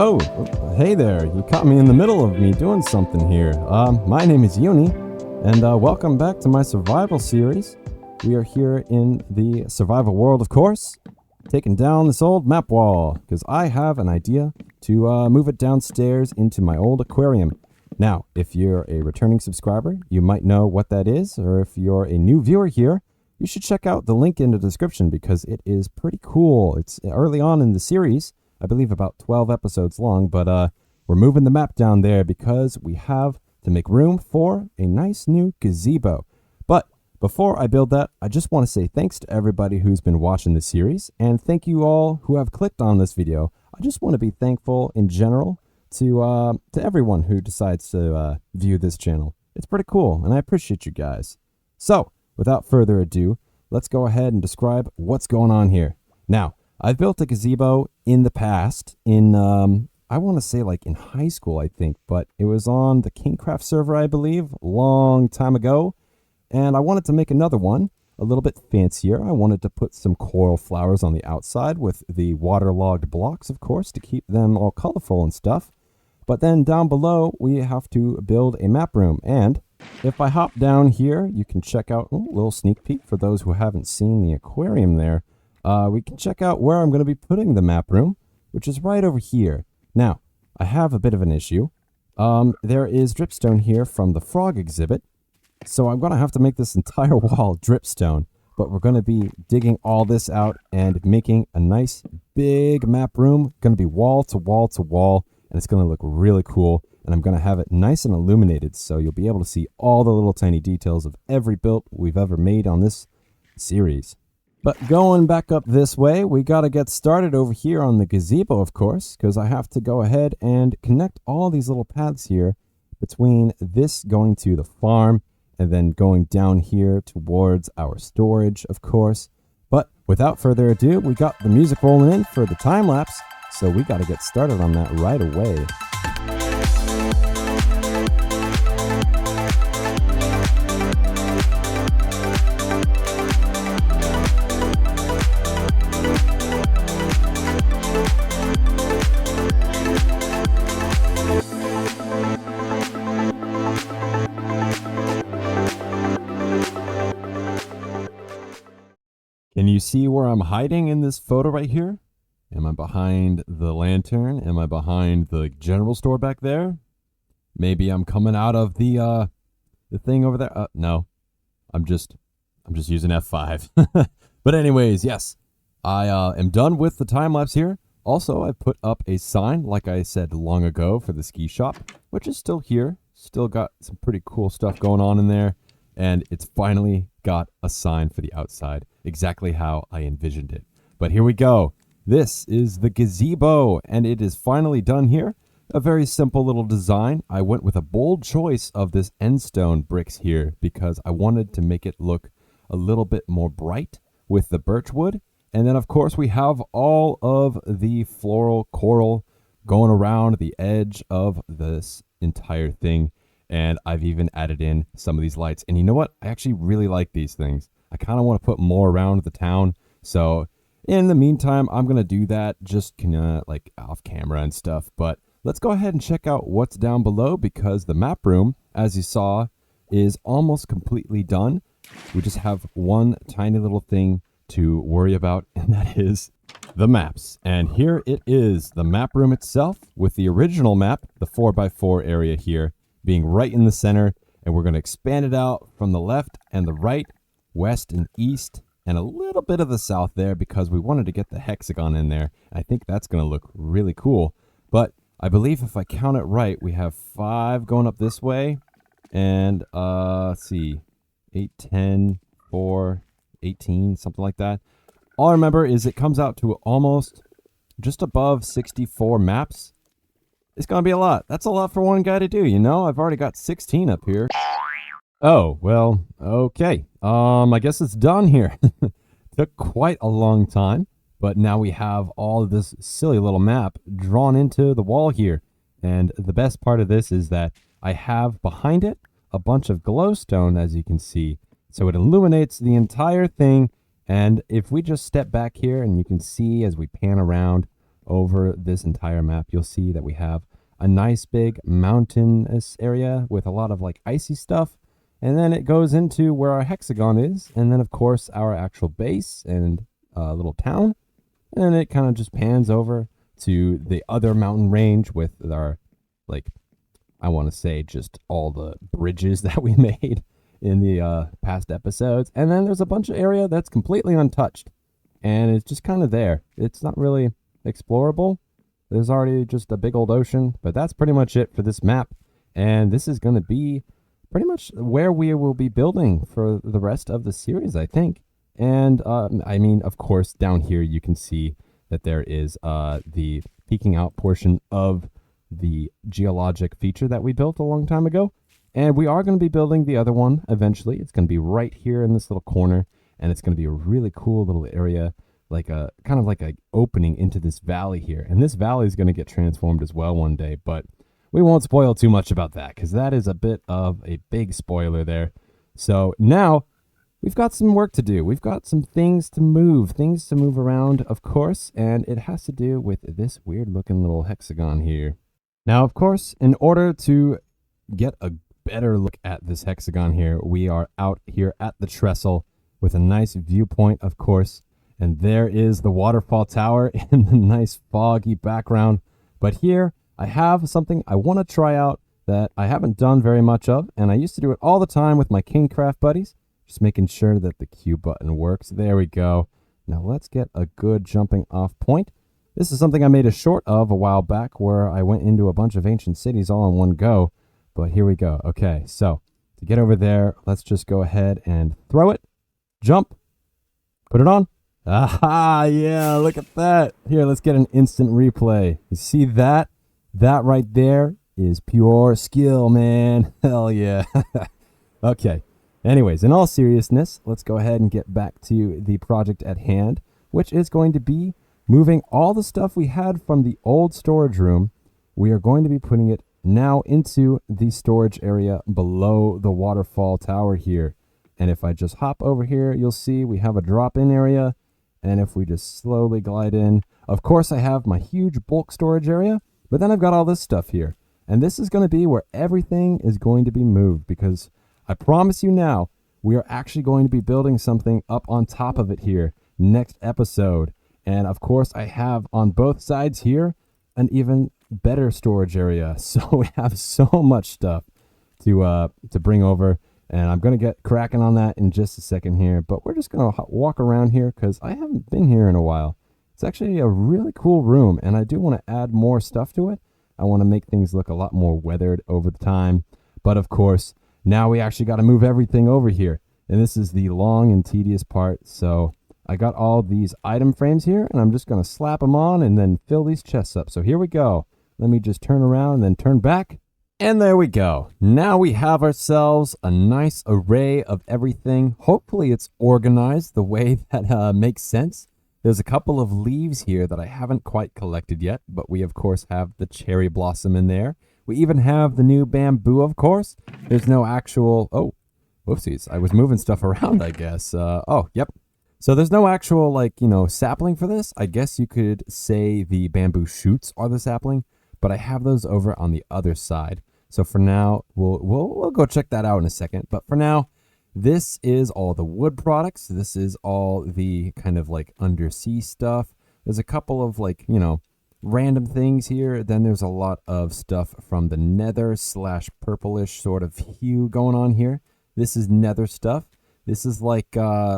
Oh, hey there. You caught me in the middle of me doing something here. My name is Uni, and welcome back to my survival series. We are here in the survival world, of course, taking down this old map wall, because I have an idea to move it downstairs into my old aquarium. Now, if you're a returning subscriber, you might know what that is, or if you're a new viewer here, you should check out the link in the description because it is pretty cool. It's early on in the series, I believe about 12 episodes long, but we're moving the map down there because we have to make room for a nice new gazebo. But before I build that, I just want to say thanks to everybody who's been watching the series, and thank you all who have clicked on this video. I just want to be thankful in general to everyone who decides to view this channel. It's pretty cool, and I appreciate you guys. So, without further ado, let's go ahead and describe what's going on here. Now, I've built a gazebo in the past, in, I want to say like in high school, I think, but it was on the KingCraft server, I believe, long time ago, and I wanted to make another one, a little bit fancier. I wanted to put some coral flowers on the outside with the waterlogged blocks, of course, to keep them all colorful and stuff. But then down below, we have to build a map room, and if I hop down here, you can check out a little sneak peek for those who haven't seen the aquarium there. We can check out where I'm going to be putting the map room, which is right over here. Now, I have a bit of an issue. There is dripstone here from the frog exhibit, so I'm going to have to make this entire wall dripstone, but we're going to be digging all this out and making a nice big map room. Going to be wall to wall to wall, and it's going to look really cool, and I'm going to have it nice and illuminated, so you'll be able to see all the little tiny details of every build we've ever made on this series. But going back up this way, we got to get started over here on the gazebo, of course, because I have to go ahead and connect all these little paths here between this going to the farm and then going down here towards our storage, of course. But without further ado, we got the music rolling in for the time lapse, so we got to get started on that right away. Can you see where I'm hiding in this photo right here? Am I behind the lantern? Am I behind the general store back there? Maybe I'm coming out of the thing over there. No, I'm just using F5. But anyways, yes, I am done with the time lapse here. Also, I put up a sign, like I said long ago, for the ski shop, which is still here. Still got some pretty cool stuff going on in there. And it's finally got a sign for the outside, exactly how I envisioned it. But here we go. This is the gazebo, and it is finally done here. A very simple little design. I went with a bold choice of this endstone bricks here because I wanted to make it look a little bit more bright with the birch wood. And then, of course, we have all of the floral coral going around the edge of this entire thing. And I've even added in some of these lights. And you know what? I actually really like these things. I kind of want to put more around the town. So in the meantime, I'm going to do that just kind of like off camera and stuff. But let's go ahead and check out what's down below because the map room, as you saw, is almost completely done. We just have one tiny little thing to worry about, and that is the maps. And here it is, the map room itself with the original map, the 4x4 area here, being right in the center, and we're going to expand it out from the left and the right, west and east, and a little bit of the south there because we wanted to get the hexagon in there. I think that's going to look really cool. But I believe if I count it right, we have 5 going up this way, and let's see, 8, 10, 4, 18, something like that. All I remember is it comes out to almost just above 64 maps. It's going to be a lot. That's a lot for one guy to do, you know? I've already got 16 up here. Oh, well, okay. I guess it's done here. Took quite a long time, but now we have all of this silly little map drawn into the wall here. And the best part of this is that I have behind it a bunch of glowstone, as you can see. So it illuminates the entire thing. And if we just step back here and you can see as we pan around over this entire map, you'll see that we have a nice big mountainous area with a lot of like icy stuff. And then it goes into where our hexagon is. And then, of course, our actual base and little town. And it kind of just pans over to the other mountain range with our, like, I want to say just all the bridges that we made in the past episodes. And then there's a bunch of area that's completely untouched. And it's just kind of there. It's not really explorable. There's already just a big old ocean. But that's pretty much it for this map. And this is going to be pretty much where we will be building for the rest of the series, I think. And, I mean, of course, down here you can see that there is the peeking out portion of the geologic feature that we built a long time ago. And we are going to be building the other one eventually. It's going to be right here in this little corner. And it's going to be a really cool little area, like a kind of like an opening into this valley here. And this valley is going to get transformed as well one day. But we won't spoil too much about that because that is a bit of a big spoiler there. So now we've got some work to do. We've got some things to move around, of course, and it has to do with this weird looking little hexagon here. Now, of course, in order to get a better look at this hexagon here, we are out here at the trestle with a nice viewpoint, of course, and there is the waterfall tower in the nice foggy background. But here I have something I want to try out that I haven't done very much of, and I used to do it all the time with my KingCraft buddies, just making sure that the Q button works. There we go. Now let's get a good jumping off point. This is something I made a short of a while back where I went into a bunch of ancient cities all in one go, but here we go. Okay, so to get over there, let's just go ahead and throw it, jump, put it on. Aha, yeah, look at that. Here, let's get an instant replay. You see that? That right there is pure skill, man. Hell yeah. Okay. Anyways, in all seriousness, let's go ahead and get back to the project at hand, which is going to be moving all the stuff we had from the old storage room. We are going to be putting it now into the storage area below the waterfall tower here. And if I just hop over here, you'll see we have a drop-in area. And if we just slowly glide in, of course I have my huge bulk storage area, but then I've got all this stuff here. And this is going to be where everything is going to be moved, because I promise you now, we are actually going to be building something up on top of it here next episode. And of course I have on both sides here an even better storage area. So we have so much stuff to bring over. And I'm going to get cracking on that in just a second here. But we're just going to walk around here because I haven't been here in a while. It's actually a really cool room, and I do want to add more stuff to it. I want to make things look a lot more weathered over the time. But of course, now we actually got to move everything over here. And this is the long and tedious part. So I got all these item frames here, and I'm just going to slap them on and then fill these chests up. So here we go. Let me just turn around and then turn back. And there we go. Now we have ourselves a nice array of everything. Hopefully it's organized the way that makes sense. There's a couple of leaves here that I haven't quite collected yet, but we of course have the cherry blossom in there. We even have the new bamboo, of course. There's no actual... Oh, whoopsies. I was moving stuff around, I guess. Oh, yep. So there's no actual, like, sapling for this. I guess you could say the bamboo shoots are the sapling, but I have those over on the other side. So for now, we'll go check that out in a second. But for now, this is all the wood products. This is all the kind of like undersea stuff. There's a couple of like, random things here. Then there's a lot of stuff from the nether / purplish sort of hue going on here. This is nether stuff. This is like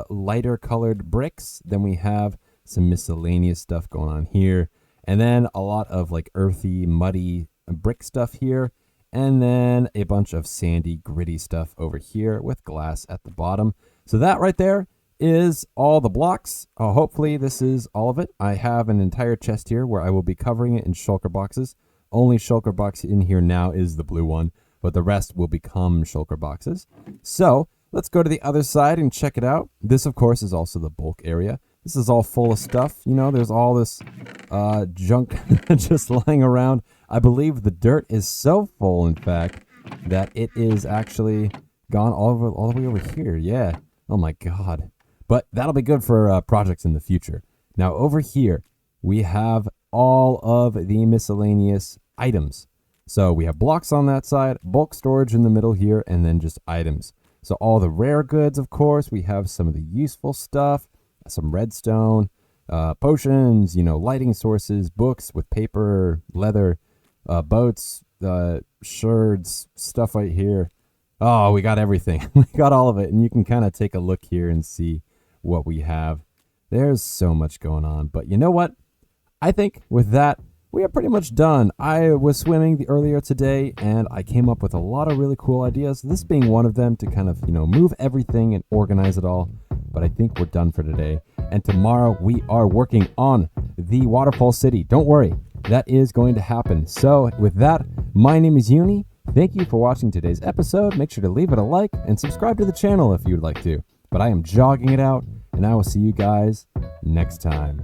lighter colored bricks. Then we have some miscellaneous stuff going on here. And then a lot of like earthy, muddy brick stuff here. And then a bunch of sandy, gritty stuff over here with glass at the bottom. So that right there is all the blocks. Hopefully this is all of it. I have an entire chest here where I will be covering it in shulker boxes. Only shulker box in here now is the blue one, but the rest will become shulker boxes. So let's go to the other side and check it out. This, of course, is also the bulk area. This is all full of stuff. There's all this junk just lying around. I believe the dirt is so full, in fact, that it is actually gone all the way over here. Yeah. Oh, my God. But that'll be good for projects in the future. Now, over here, we have all of the miscellaneous items. So we have blocks on that side, bulk storage in the middle here, and then just items. So all the rare goods, of course, we have some of the useful stuff, some redstone, potions, lighting sources, books with paper, leather, boats, sherds, stuff right here. Oh, we got everything. We got all of it. And you can kind of take a look here and see what we have. There's so much going on. But you know what? I think with that, we are pretty much done. I was swimming earlier today, and I came up with a lot of really cool ideas, this being one of them, to kind of, move everything and organize it all. But I think we're done for today. And tomorrow we are working on the Waterfall City. Don't worry, that is going to happen. So with that, my name is Uni. Thank you for watching today's episode. Make sure to leave it a like and subscribe to the channel if you'd like to. But I am jogging it out, and I will see you guys next time.